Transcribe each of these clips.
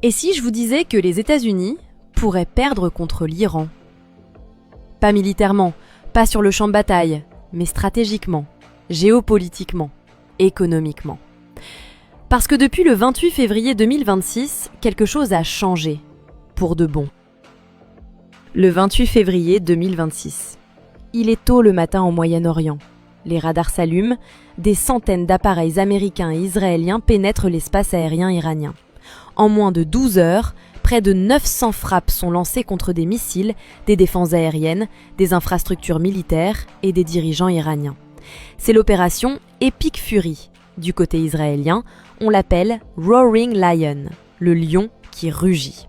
Et si je vous disais que les États-Unis pourraient perdre contre l'Iran? Pas militairement, pas sur le champ de bataille, mais stratégiquement, géopolitiquement, économiquement. Parce que depuis le 28 février 2026, quelque chose a changé, pour de bon. Le 28 février 2026. Il est tôt le matin au Moyen-Orient. Les radars s'allument, des centaines d'appareils américains et israéliens pénètrent l'espace aérien iranien. En moins de 12 heures, près de 900 frappes sont lancées contre des missiles, des défenses aériennes, des infrastructures militaires et des dirigeants iraniens. C'est l'opération Epic Fury. Du côté israélien, on l'appelle Roaring Lion, le lion qui rugit.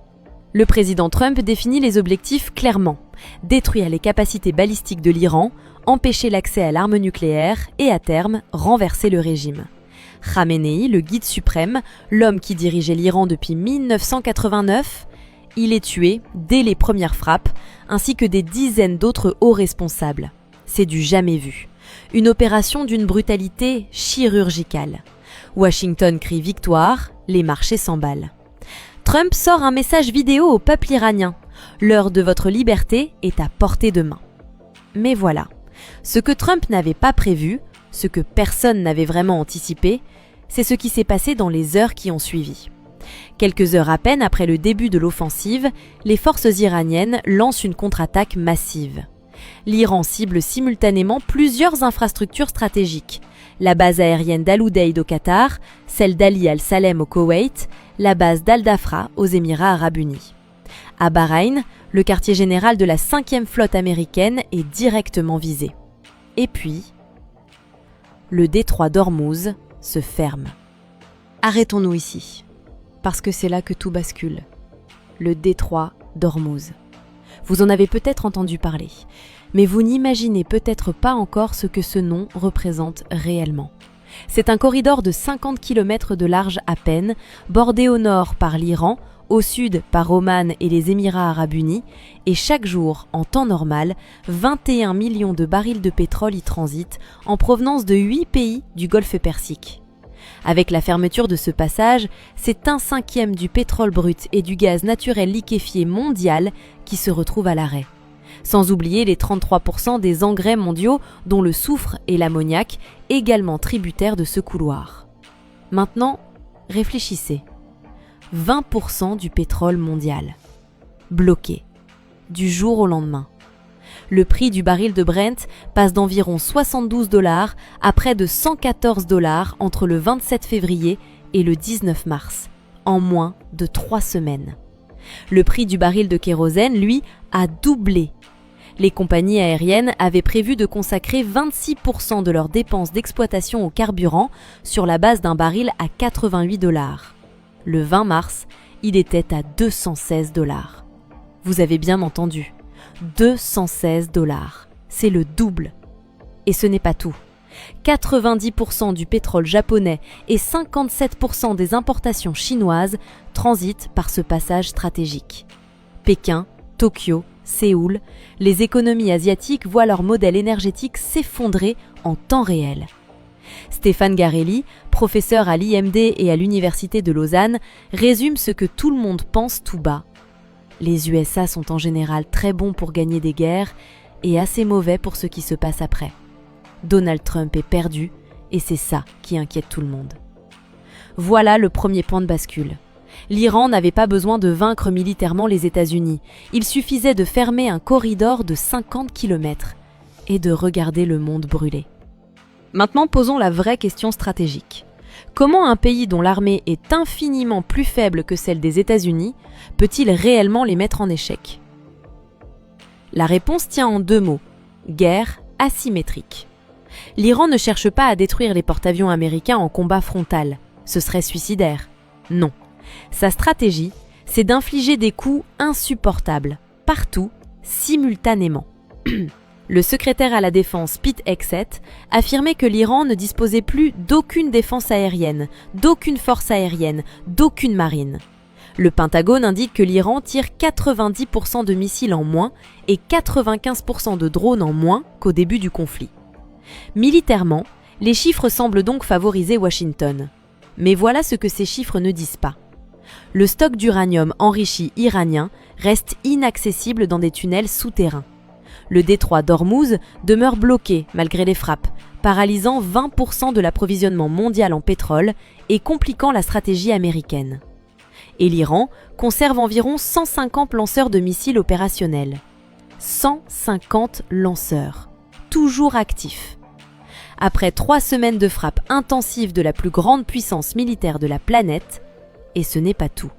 Le président Trump définit les objectifs clairement: détruire les capacités balistiques de l'Iran, empêcher l'accès à l'arme nucléaire et, à terme, renverser le régime. Khamenei, le guide suprême, l'homme qui dirigeait l'Iran depuis 1989, il est tué dès les premières frappes, ainsi que des dizaines d'autres hauts responsables. C'est du jamais vu. Une opération d'une brutalité chirurgicale. Washington crie victoire, les marchés s'emballent. Trump sort un message vidéo au peuple iranien. L'heure de votre liberté est à portée de main. Mais voilà, ce que Trump n'avait pas prévu, ce que personne n'avait vraiment anticipé, c'est ce qui s'est passé dans les heures qui ont suivi. Quelques heures à peine après le début de l'offensive, les forces iraniennes lancent une contre-attaque massive. L'Iran cible simultanément plusieurs infrastructures stratégiques. La base aérienne d'Al Udeid au Qatar, celle d'Ali Al-Salem au Koweït, la base d'Al-Dafra aux Émirats arabes unis. À Bahreïn, le quartier général de la 5e flotte américaine est directement visé. Et puis, le détroit d'Ormuz se ferme. Arrêtons-nous ici, parce que c'est là que tout bascule. Le détroit d'Ormuz. Vous en avez peut-être entendu parler, mais vous n'imaginez peut-être pas encore ce que ce nom représente réellement. C'est un corridor de 50 km de large à peine, bordé au nord par l'Iran, au sud par Oman et les Émirats arabes unis, et chaque jour, en temps normal, 21 millions de barils de pétrole y transitent en provenance de 8 pays du Golfe Persique. Avec la fermeture de ce passage, c'est 1/5 du pétrole brut et du gaz naturel liquéfié mondial qui se retrouve à l'arrêt. Sans oublier les 33% des engrais mondiaux, dont le soufre et l'ammoniac, également tributaires de ce couloir. Maintenant, réfléchissez. 20% du pétrole mondial. Bloqué. Du jour au lendemain. Le prix du baril de Brent passe d'environ 72 $ à près de 114 $ entre le 27 février et le 19 mars, en moins de 3 semaines. Le prix du baril de kérosène, lui, a doublé. Les compagnies aériennes avaient prévu de consacrer 26% de leurs dépenses d'exploitation au carburant sur la base d'un baril à 88 $. Le 20 mars, il était à 216 $. Vous avez bien entendu, 216 $. C'est le double. Et ce n'est pas tout. 90% du pétrole japonais et 57% des importations chinoises transitent par ce passage stratégique. Pékin, Tokyo, Séoul, les économies asiatiques voient leur modèle énergétique s'effondrer en temps réel. Stéphane Garelli, professeur à l'IMD et à l'Université de Lausanne, résume ce que tout le monde pense tout bas. Les USA sont en général très bons pour gagner des guerres et assez mauvais pour ce qui se passe après. Donald Trump est perdu et c'est ça qui inquiète tout le monde. Voilà le premier point de bascule. L'Iran n'avait pas besoin de vaincre militairement les États-Unis. Il suffisait de fermer un corridor de 50 km et de regarder le monde brûler. Maintenant, posons la vraie question stratégique. Comment un pays dont l'armée est infiniment plus faible que celle des États-Unis peut-il réellement les mettre en échec? La réponse tient en 2 mots: guerre asymétrique. L'Iran ne cherche pas à détruire les porte-avions américains en combat frontal. Ce serait suicidaire. Non. Sa stratégie, c'est d'infliger des coups insupportables, partout, simultanément. Le secrétaire à la Défense Pete Hegseth affirmait que l'Iran ne disposait plus d'aucune défense aérienne, d'aucune force aérienne, d'aucune marine. Le Pentagone indique que l'Iran tire 90% de missiles en moins et 95% de drones en moins qu'au début du conflit. Militairement, les chiffres semblent donc favoriser Washington. Mais voilà ce que ces chiffres ne disent pas. Le stock d'uranium enrichi iranien reste inaccessible dans des tunnels souterrains. Le détroit d'Ormuz demeure bloqué malgré les frappes, paralysant 20% de l'approvisionnement mondial en pétrole et compliquant la stratégie américaine. Et l'Iran conserve environ 150 lanceurs de missiles opérationnels. 150 lanceurs, toujours actifs. Après 3 semaines de frappes intensives de la plus grande puissance militaire de la planète, et ce n'est pas tout.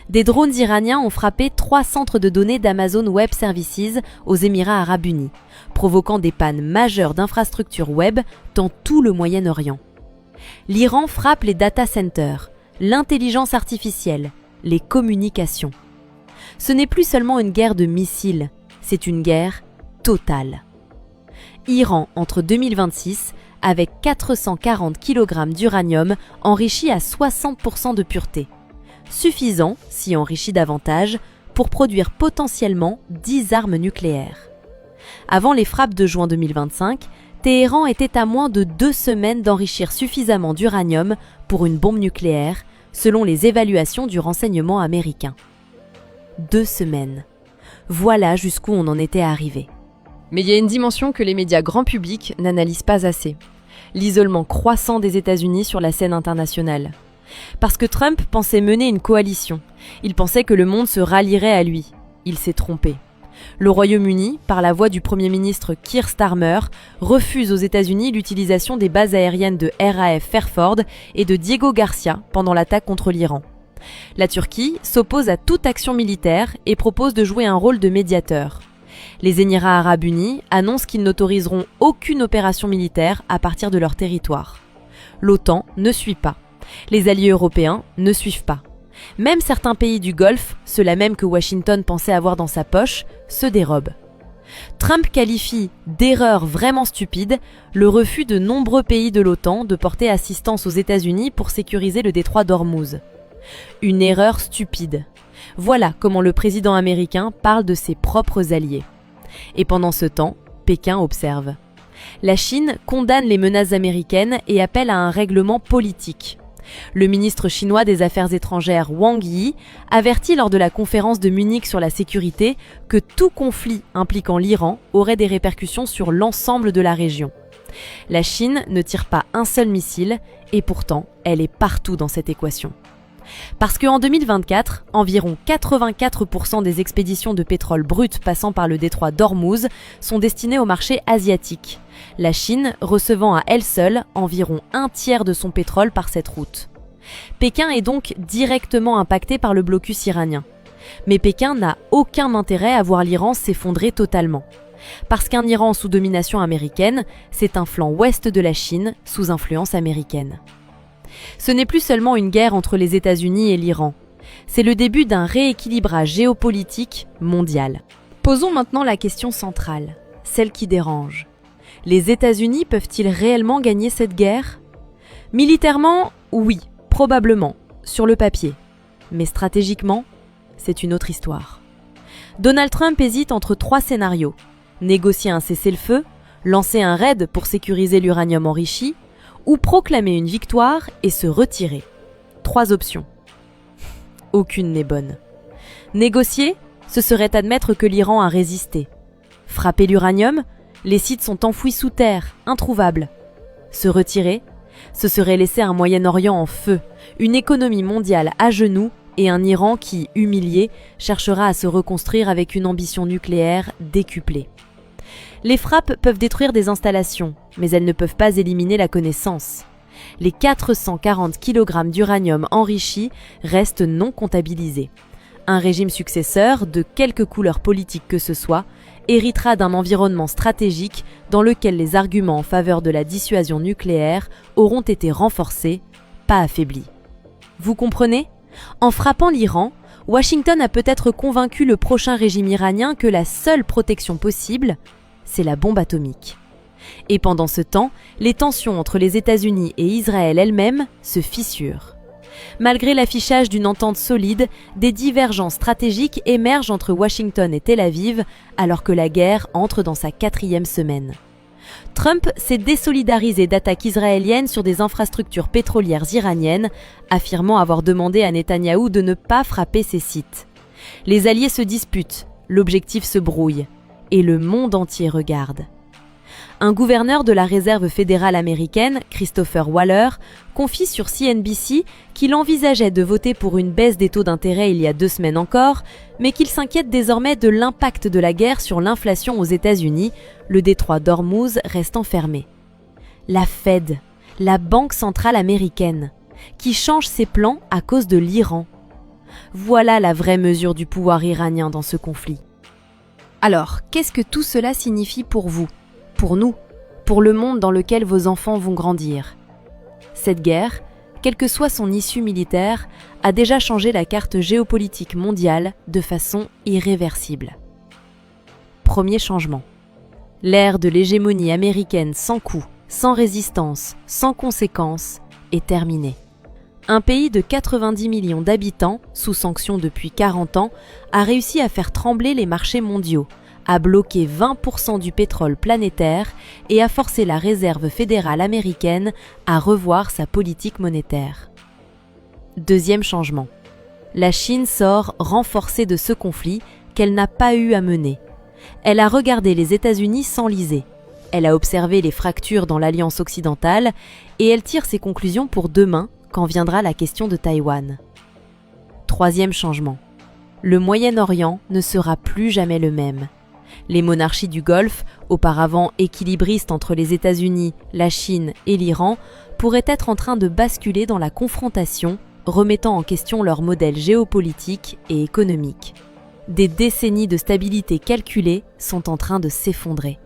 Des drones iraniens ont frappé 3 centres de données d'Amazon Web Services aux Émirats arabes unis, provoquant des pannes majeures d'infrastructures web dans tout le Moyen-Orient. L'Iran frappe les data centers, l'intelligence artificielle, les communications. Ce n'est plus seulement une guerre de missiles, c'est une guerre totale. Iran entre 2026 avec 440 kg d'uranium enrichi à 60% de pureté. Suffisant, si enrichi davantage, pour produire potentiellement 10 armes nucléaires. Avant les frappes de juin 2025, Téhéran était à moins de 2 semaines d'enrichir suffisamment d'uranium pour une bombe nucléaire, selon les évaluations du renseignement américain. 2 semaines. Voilà jusqu'où on en était arrivé. Mais il y a une dimension que les médias grand public n'analysent pas assez. L'isolement croissant des États-Unis sur la scène internationale. Parce que Trump pensait mener une coalition. Il pensait que le monde se rallierait à lui. Il s'est trompé. Le Royaume-Uni, par la voix du Premier ministre Keir Starmer, refuse aux États-Unis l'utilisation des bases aériennes de RAF Fairford et de Diego Garcia pendant l'attaque contre l'Iran. La Turquie s'oppose à toute action militaire et propose de jouer un rôle de médiateur. Les Émirats arabes unis annoncent qu'ils n'autoriseront aucune opération militaire à partir de leur territoire. L'OTAN ne suit pas. Les alliés européens ne suivent pas. Même certains pays du Golfe, ceux-là même que Washington pensait avoir dans sa poche, se dérobent. Trump qualifie d'erreur vraiment stupide le refus de nombreux pays de l'OTAN de porter assistance aux États-Unis pour sécuriser le détroit d'Ormuz. Une erreur stupide. Voilà comment le président américain parle de ses propres alliés. Et pendant ce temps, Pékin observe. La Chine condamne les menaces américaines et appelle à un règlement politique. Le ministre chinois des Affaires étrangères Wang Yi avertit lors de la conférence de Munich sur la sécurité que tout conflit impliquant l'Iran aurait des répercussions sur l'ensemble de la région. La Chine ne tire pas un seul missile et pourtant elle est partout dans cette équation. Parce qu'en 2024, environ 84% des expéditions de pétrole brut passant par le détroit d'Ormuz sont destinées au marché asiatique, la Chine recevant à elle seule environ 1/3 de son pétrole par cette route. Pékin est donc directement impacté par le blocus iranien. Mais Pékin n'a aucun intérêt à voir l'Iran s'effondrer totalement. Parce qu'un Iran sous domination américaine, c'est un flanc ouest de la Chine sous influence américaine. Ce n'est plus seulement une guerre entre les États-Unis et l'Iran. C'est le début d'un rééquilibrage géopolitique mondial. Posons maintenant la question centrale, celle qui dérange. Les États-Unis peuvent-ils réellement gagner cette guerre ? Militairement, oui, probablement, sur le papier. Mais stratégiquement, c'est une autre histoire. Donald Trump hésite entre 3 scénarios. Négocier un cessez-le-feu, lancer un raid pour sécuriser l'uranium enrichi, ou proclamer une victoire et se retirer. 3 options. Aucune n'est bonne. Négocier, ce serait admettre que l'Iran a résisté. Frapper l'uranium, les sites sont enfouis sous terre, introuvables. Se retirer, ce serait laisser un Moyen-Orient en feu, une économie mondiale à genoux et un Iran qui, humilié, cherchera à se reconstruire avec une ambition nucléaire décuplée. Les frappes peuvent détruire des installations, mais elles ne peuvent pas éliminer la connaissance. Les 440 kg d'uranium enrichi restent non comptabilisés. Un régime successeur, de quelque couleur politique que ce soit, héritera d'un environnement stratégique dans lequel les arguments en faveur de la dissuasion nucléaire auront été renforcés, pas affaiblis. Vous comprenez ? En frappant l'Iran, Washington a peut-être convaincu le prochain régime iranien que la seule protection possible, c'est la bombe atomique. Et pendant ce temps, les tensions entre les États-Unis et Israël elle-même se fissurent. Malgré l'affichage d'une entente solide, des divergences stratégiques émergent entre Washington et Tel Aviv alors que la guerre entre dans sa 4e semaine. Trump s'est désolidarisé d'attaques israéliennes sur des infrastructures pétrolières iraniennes, affirmant avoir demandé à Netanyahou de ne pas frapper ces sites. Les alliés se disputent, l'objectif se brouille, et le monde entier regarde. Un gouverneur de la réserve fédérale américaine, Christopher Waller, confie sur CNBC qu'il envisageait de voter pour une baisse des taux d'intérêt il y a 2 semaines encore, mais qu'il s'inquiète désormais de l'impact de la guerre sur l'inflation aux États-Unis, le détroit d'Ormuz restant fermé. La Fed, la Banque centrale américaine, qui change ses plans à cause de l'Iran. Voilà la vraie mesure du pouvoir iranien dans ce conflit. Alors, qu'est-ce que tout cela signifie pour vous ? Pour nous, pour le monde dans lequel vos enfants vont grandir. Cette guerre, quelle que soit son issue militaire, a déjà changé la carte géopolitique mondiale de façon irréversible. Premier changement. L'ère de l'hégémonie américaine sans coup, sans résistance, sans conséquences, est terminée. Un pays de 90 millions d'habitants, sous sanction depuis 40 ans, a réussi à faire trembler les marchés mondiaux, a bloqué 20% du pétrole planétaire et a forcé la Réserve fédérale américaine à revoir sa politique monétaire. Deuxième changement. La Chine sort renforcée de ce conflit qu'elle n'a pas eu à mener. Elle a regardé les États-Unis s'enliser. Elle a observé les fractures dans l'Alliance occidentale et elle tire ses conclusions pour demain quand viendra la question de Taïwan. Troisième changement. Le Moyen-Orient ne sera plus jamais le même. Les monarchies du Golfe, auparavant équilibristes entre les États-Unis, la Chine et l'Iran, pourraient être en train de basculer dans la confrontation, remettant en question leur modèle géopolitique et économique. Des décennies de stabilité calculée sont en train de s'effondrer.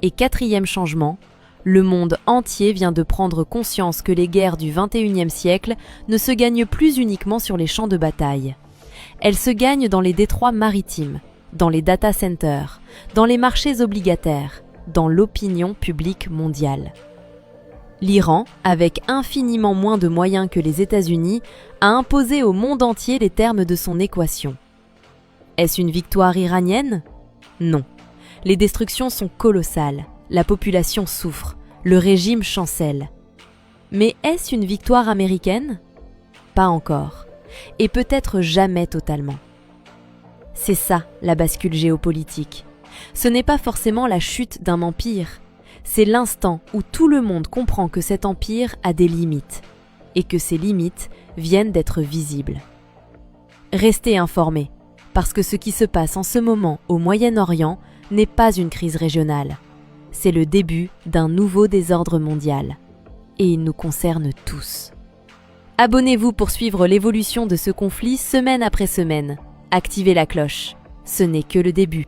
Et quatrième changement, le monde entier vient de prendre conscience que les guerres du XXIe siècle ne se gagnent plus uniquement sur les champs de bataille. Elles se gagnent dans les détroits maritimes, dans les data centers, dans les marchés obligataires, dans l'opinion publique mondiale. L'Iran, avec infiniment moins de moyens que les États-Unis, a imposé au monde entier les termes de son équation. Est-ce une victoire iranienne ? Non. Les destructions sont colossales, la population souffre, le régime chancelle. Mais est-ce une victoire américaine ? Pas encore, et peut-être jamais totalement. C'est ça, la bascule géopolitique. Ce n'est pas forcément la chute d'un empire, c'est l'instant où tout le monde comprend que cet empire a des limites, et que ces limites viennent d'être visibles. Restez informés, parce que ce qui se passe en ce moment au Moyen-Orient n'est pas une crise régionale. C'est le début d'un nouveau désordre mondial, et il nous concerne tous. Abonnez-vous pour suivre l'évolution de ce conflit semaine après semaine. Activez la cloche, ce n'est que le début.